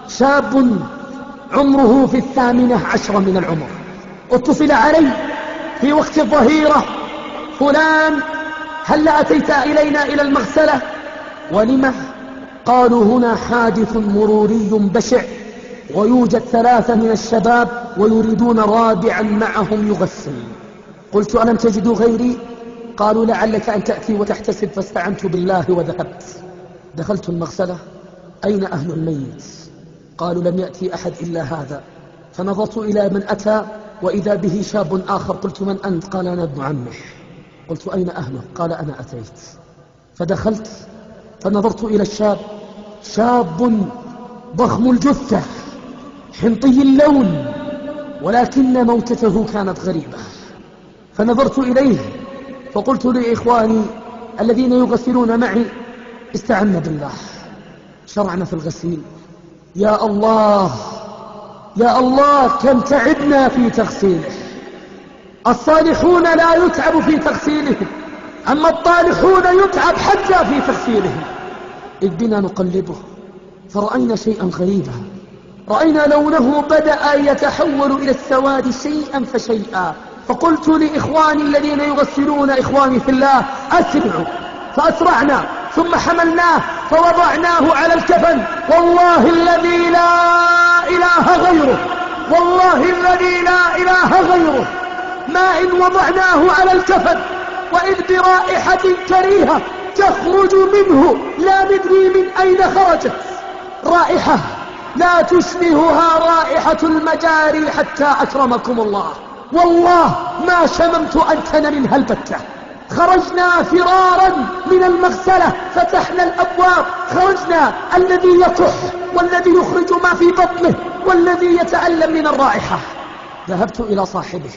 شاب عمره في 18 من العمر، اتصل علي في وقت الظهيرة: فلان هل أتيت إلينا إلى المغسلة؟ ولم؟ قالوا هنا حادث مروري بشع ويوجد 3 من الشباب ويريدون رابعا معهم يغسل. قلت: ألم تجدوا غيري؟ قالوا: لعلك أن تأتي وتحتسب. فاستعنت بالله وذهبت. دخلت المغسلة: أين أهل الميت؟ قالوا: لم يأتي أحد إلا هذا. فنظرت إلى من أتى وإذا به شاب آخر. قلت: من أنت؟ قال: أنا ابن عمه. قلت: أين أهله؟ قال: أنا أتيت. فدخلت فنظرت إلى الشاب، شاب ضخم الجثة حنطي اللون، ولكن موتته كانت غريبة. فنظرت إليه فقلت لإخواني الذين يغسلون معي: استعنا بالله. شرعنا في الغسيل. يا الله يا الله كم تعبنا في تغسيله. الصالحون لا يتعب في تغسيلهم، أما الطالحون يتعب حتى في تغسيلهم. إذ بنا نقلبه فرأينا شيئا غريبا، رأينا لونه بدأ يتحول إلى السواد شيئا فشيئا. فقلت لإخواني الذين يغسلون، إخواني في الله، أسرعوا. فأسرعنا ثم حملناه فوضعناه على الكفن. والله الذي لا إله غيره، والله الذي لا إله غيره، ما إن وضعناه على الكفن وإذ برائحة كريهة تخرج منه لا ندري من أين خرجت، رائحة لا تشبهها رائحة المجاري حتى أكرمكم الله. والله ما شممت أنتن منها البتة. خرجنا فرارا من المغسلة، فتحنا الأبواب، خرجنا الذي يكح والذي يخرج ما في بطنه والذي يتألم من الرائحة. ذهبت إلى صاحبه،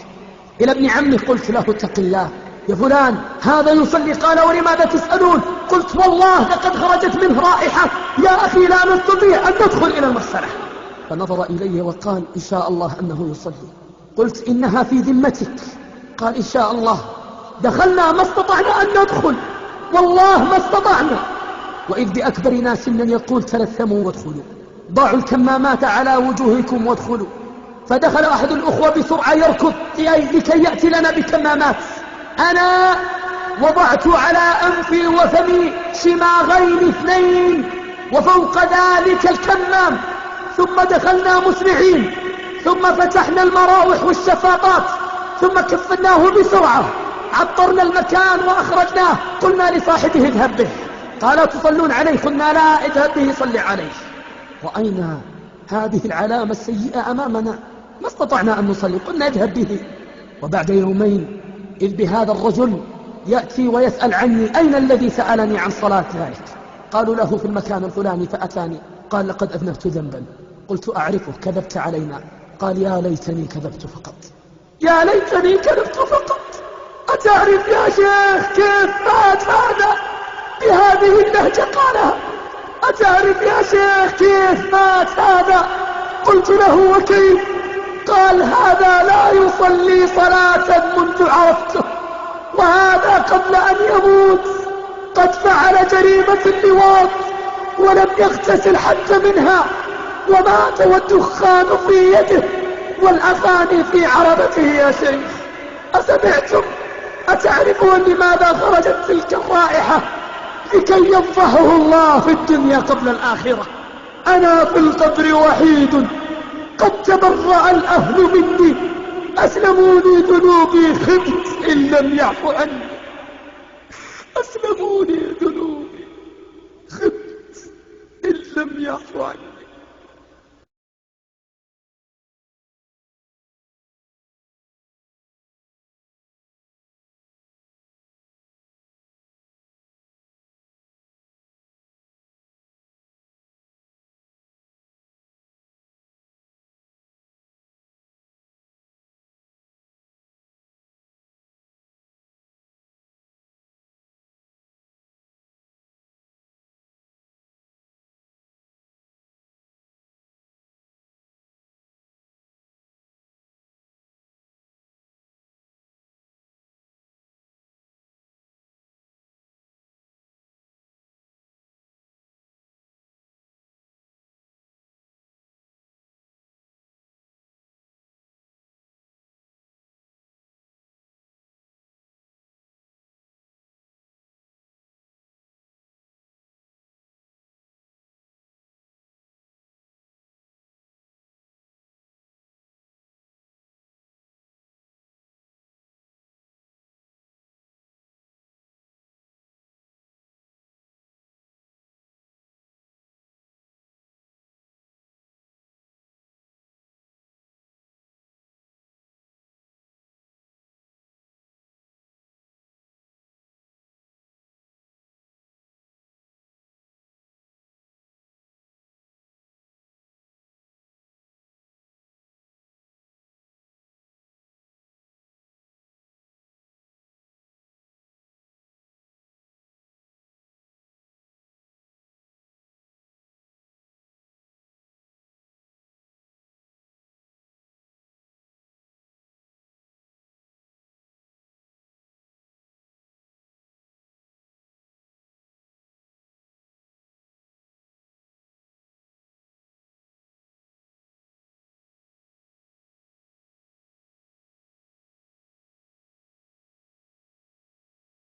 إلى ابن عمه، قلت له: اتق الله يا فلان، هذا يصلي. قال: ولماذا تسألون؟ قلت: والله لقد خرجت منه رائحة يا أخي لا نستطيع أن ندخل إلى المغسلة. فنظر إلي وقال: إن شاء الله أنه يصلي. قلت: إنها في ذمتك. قال: إن شاء الله. دخلنا ما استطعنا أن ندخل، والله ما استطعنا. وإذ بأكبرنا سنا يقول: تلثموا وادخلوا، ضعوا الكمامات على وجوهكم وادخلوا. فدخل أحد الأخوة بسرعة يركض لكي يأتي لنا بكمامات. أنا وضعت على أنفي وفمي شماغين 2 وفوق ذلك الكمام. ثم دخلنا مسرعين، ثم فتحنا المراوح والشفاطات، ثم كفناه بسرعة، عطرنا المكان وأخرجناه. قلنا لصاحبه: اذهب به. قال: تصلون عليه؟ قلنا: لا، اذهب به صلي عليه. رأينا هذه العلامة السيئة أمامنا، ما استطعنا أن نصلي. قلنا: اذهب به. وبعد يومين إذ بهذا الرجل يأتي ويسأل عني: أين الذي سألني عن صلاة ذلك؟ قالوا له: في المكان الفلاني. فأتاني قال: لقد أذنبت ذنبا. قلت: أعرفه، كذبت علينا. قال: يا ليتني كذبت فقط، يا ليتني كذبت فقط. أتعرف يا شيخ كيف مات هذا؟ بهذه اللهجة قالها. أتعرف يا شيخ كيف مات هذا؟ قلت له: وكيف؟ قال: هذا لا يصلي صلاة منذ عرفته، وهذا قبل أن يموت قد فعل جريمة اللواط ولم يغتسل حتى منها، ومات والدخان في يده والأغاني في عربته. يا شيخ أسمعتم؟ أتعرفون لماذا خرجت تلك الرائحة؟ لكي يفضحه الله في الدنيا قبل الآخرة. أنا في القبر وحيد، قد تبرأ الأهل مني، أسلموني ذنوبي، خبت إن لم يعفو عني. أسلموني ذنوبي، خبت إن لم يعفو عني.